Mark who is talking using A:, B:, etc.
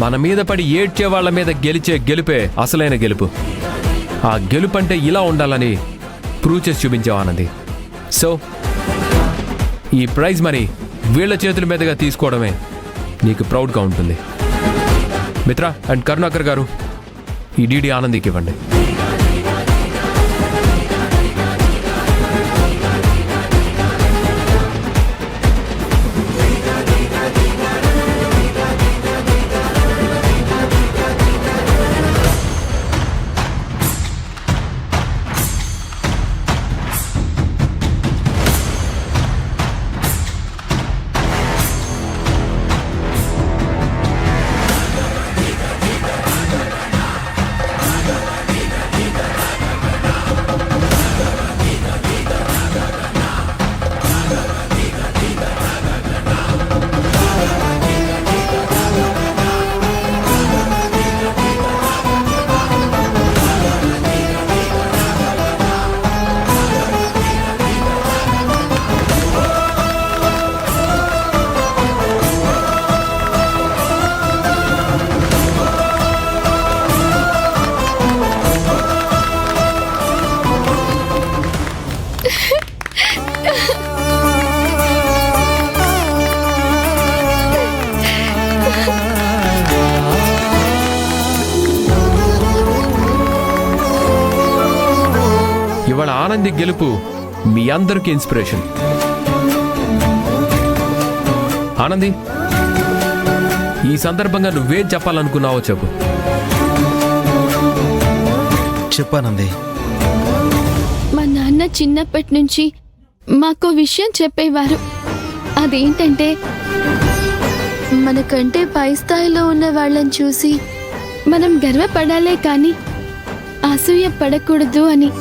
A: మన మీద పడి ఏడ్చే వాళ్ళ మీద గెలిచే గెలుపే అసలైన గెలుపు. ఆ గెలుపు అంటే ఇలా ఉండాలని ప్రూవ్ చేసి చూపించావు ఆనంది. సో ఈ ప్రైజ్ మనీ వీళ్ళ చేతుల మీదుగా తీసుకోవడమే నీకు ప్రౌడ్గా ఉంటుంది. మిత్ర అండ్ కరుణాకర్ గారు, ఈ డీడీ ఆనందికి ఇవ్వండి. ఇవాళ ఆనంది గెలుపు మీ అందరికీ ఇన్స్పిరేషన్. ఆనంది, ఈ సందర్భంగా నువ్వేం చెప్పాలనుకున్నావో చెప్పు.
B: చెప్పానంది.
C: మా నాన్న చిన్నప్పటి నుంచి మాకు విషయం చెప్పేవారు. అదేంటంటే, మనకంటే పై స్థాయిలో ఉన్న వాళ్ళని చూసి మనం గర్వపడాలే కానీ అసూయ పడకూడదు అని.